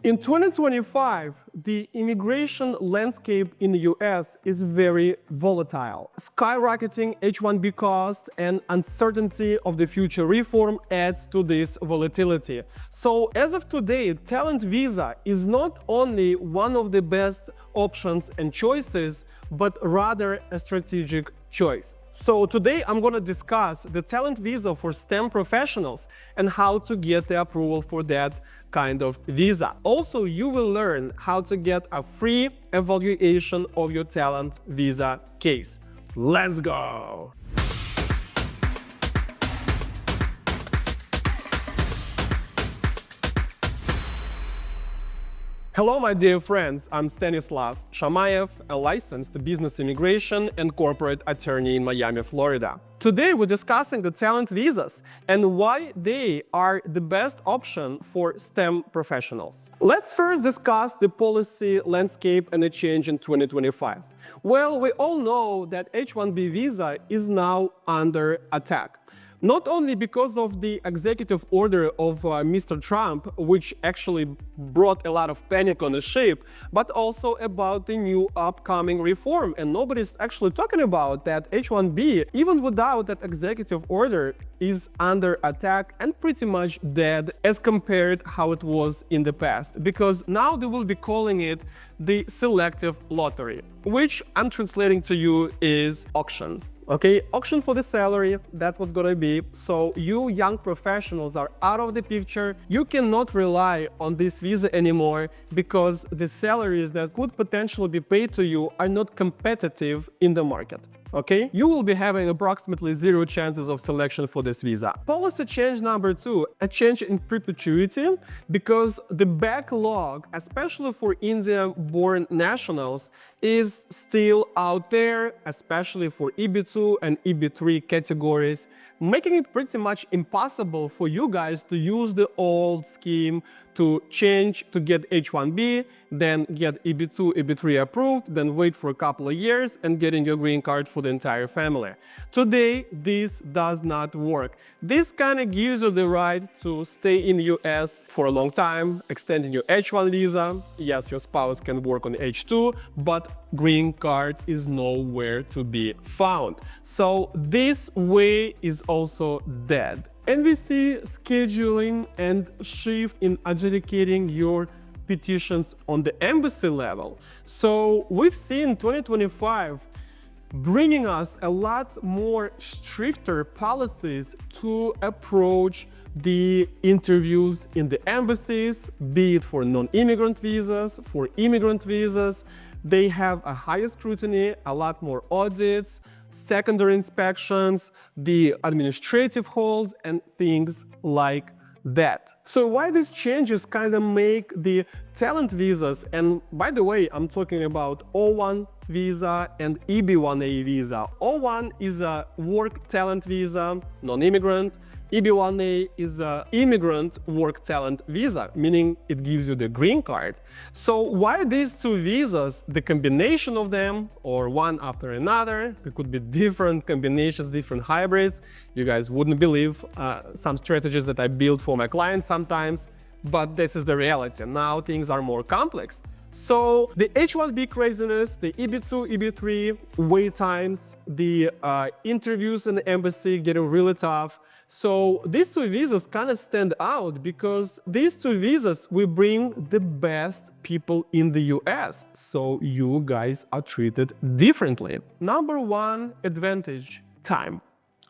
In 2025, the immigration landscape in the US is very volatile. Skyrocketing H-1B cost and uncertainty of the future reform adds to this volatility. So as of today, talent visa is not only one of the best options and choices, but rather a strategic choice. So today I'm going to discuss the talent visa for STEM professionals and how to get the approval for that kind of visa. Also, you will learn how to get a free evaluation of your talent visa case. Let's go! Hello, my dear friends. I'm Stanislav Shamayev, a licensed business immigration and corporate attorney in Miami, Florida. Today, we're discussing the talent visas and why they are the best option for STEM professionals. Let's first discuss the policy landscape and the change in 2025. Well, we all know that H-1B visa is now under attack. Not only because of the executive order of Mr. Trump, which actually brought a lot of panic on the ship, but also about the new upcoming reform. And nobody's actually talking about that H-1B, even without that executive order, is under attack and pretty much dead as compared how it was in the past. Because now they will be calling it the selective lottery, which I'm translating to you is auction. Okay, auction for the salary, that's what's gonna be. So you young professionals are out of the picture. You cannot rely on this visa anymore because the salaries that could potentially be paid to you are not competitive in the market. Okay, you will be having approximately 0 chances of selection for this visa. Policy change number 2, a change in perpetuity, because the backlog, especially for India-born nationals, is still out there, especially for EB-2 and EB-3 categories, making it pretty much impossible for you guys to use the old scheme to change to get H-1B, then get EB-2, EB-3 approved, then wait for a couple of years and getting your green card for the entire family. Today, this does not work. This kind of gives you the right to stay in the US for a long time, extending your H-1 visa. Yes, your spouse can work on H-2, but green card is nowhere to be found. So this way is also dead. And we see scheduling and shift in adjudicating your petitions on the embassy level. So we've seen 2025 bringing us a lot more stricter policies to approach the interviews in the embassies, be it for non-immigrant visas, for immigrant visas. They have a higher scrutiny, a lot more audits, secondary inspections, the administrative holds, and things like that. So why these changes kind of make the talent visas, and by the way, I'm talking about O-1 visa and EB-1A visa. O-1 is a work talent visa, non-immigrant. EB-1A is an immigrant work talent visa, meaning it gives you the green card. So why these two visas, the combination of them, or one after another, there could be different combinations, different hybrids. You guys wouldn't believe some strategies that I build for my clients sometimes, but this is the reality. Now things are more complex. So the H-1B craziness, the EB-2, EB-3 wait times, the interviews in the embassy getting really tough. So these two visas kind of stand out because these two visas will bring the best people in the US. So you guys are treated differently. Number 1 advantage, time.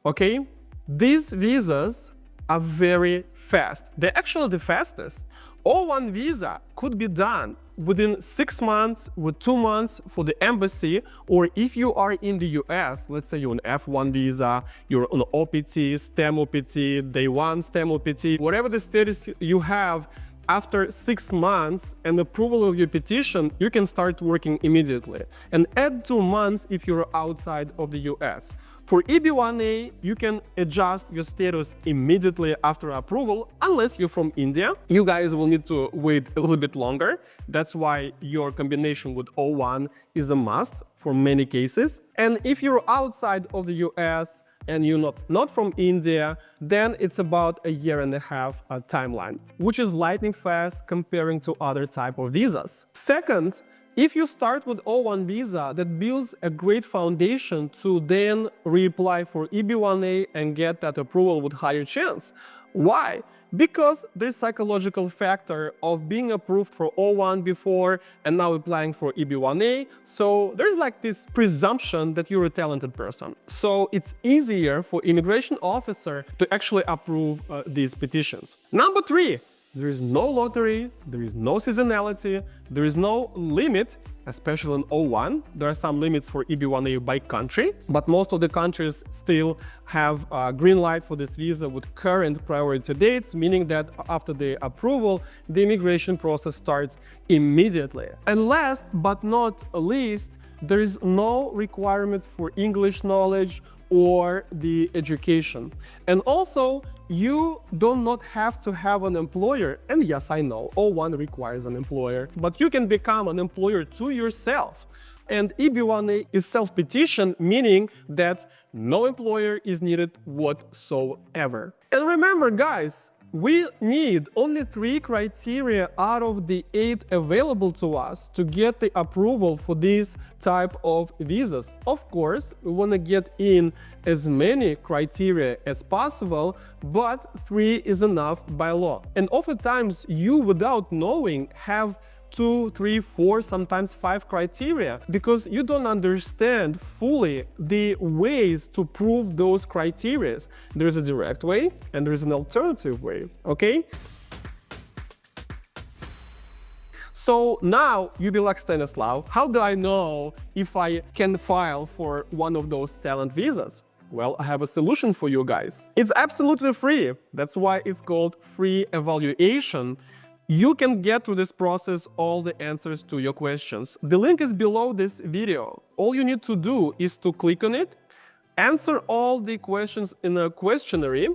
Okay, these visas are very fast. They're actually the fastest. O-1 visa could be done within 6 months, with 2 months for the embassy, or if you are in the US, let's say you're on F1 visa, you're on OPT, STEM OPT, Day 1 STEM OPT, whatever the status you have, after 6 months and approval of your petition, you can start working immediately. And add 2 months if you're outside of the US. For EB-1A, you can adjust your status immediately after approval, unless you're from India. You guys will need to wait a little bit longer. That's why your combination with O-1 is a must for many cases. And if you're outside of the US, and you're not from India, then it's about a year and a half timeline, which is lightning fast comparing to other type of visas. Second, if you start with O-1 visa, that builds a great foundation to then reapply for EB-1A and get that approval with higher chance. Why? Because there's psychological factor of being approved for O-1 before and now applying for EB-1A. So there's like this presumption that you're a talented person. So it's easier for immigration officer to actually approve these petitions. Number 3. There is no lottery, there is no seasonality, there is no limit, especially in O-1. There are some limits for EB-1A by country, but most of the countries still have a green light for this visa with current priority dates, meaning that after the approval, the immigration process starts immediately. And last but not least, there is no requirement for English knowledge or the education. And also, you do not have to have an employer. And yes, I know, O-1 requires an employer, but you can become an employer to yourself. And EB-1A is self-petition, meaning that no employer is needed whatsoever. And remember, guys, we need only 3 criteria out of the 8 available to us to get the approval for these type of visas. Of course, we want to get in as many criteria as possible, but 3 is enough by law. And oftentimes you, without knowing, have 2, 3, 4, sometimes 5 criteria because you don't understand fully the ways to prove those criteria. There's a direct way and there's an alternative way, okay? So now you be like, Stanislav, how do I know if I can file for one of those talent visas? Well, I have a solution for you guys. It's absolutely free. That's why it's called free evaluation. You can get through this process all the answers to your questions. The link is below this video. All you need to do is to click on it, answer all the questions in a questionnaire,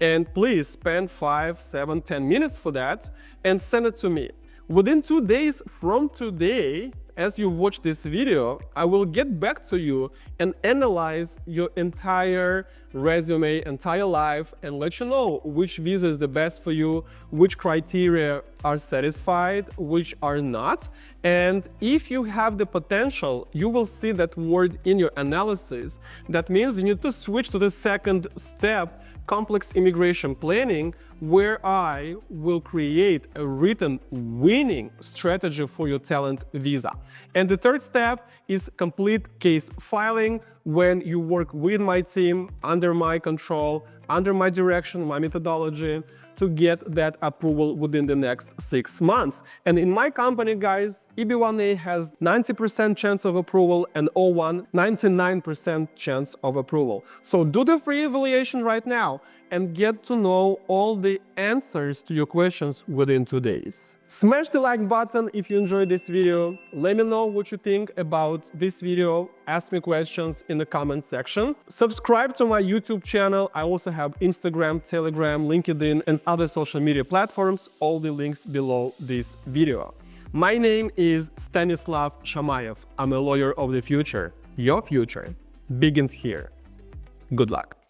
and please spend 5, 7, 10 minutes for that and send it to me. Within 2 days from today, as you watch this video, I will get back to you and analyze your entire resume, entire life, and let you know which visa is the best for you, which criteria are satisfied, which are not. And if you have the potential, you will see that word in your analysis. That means you need to switch to the second step, complex immigration planning, where I will create a written winning strategy for your talent visa. And the third step is complete case filing, when you work with my team, under my control, under my direction, my methodology, to get that approval within the next 6 months. And in my company, guys, EB-1A has 90% chance of approval and O-1 99% chance of approval. So do the free evaluation right now and get to know all the answers to your questions within 2 days. Smash the like button if you enjoyed this video. Let me know what you think about this video. Ask me questions in the comment section. Subscribe to my YouTube channel. I also have Instagram, Telegram, LinkedIn, and other social media platforms. All the links below this video. My name is Stanislav Shamayev. I'm a lawyer of the future. Your future begins here. Good luck.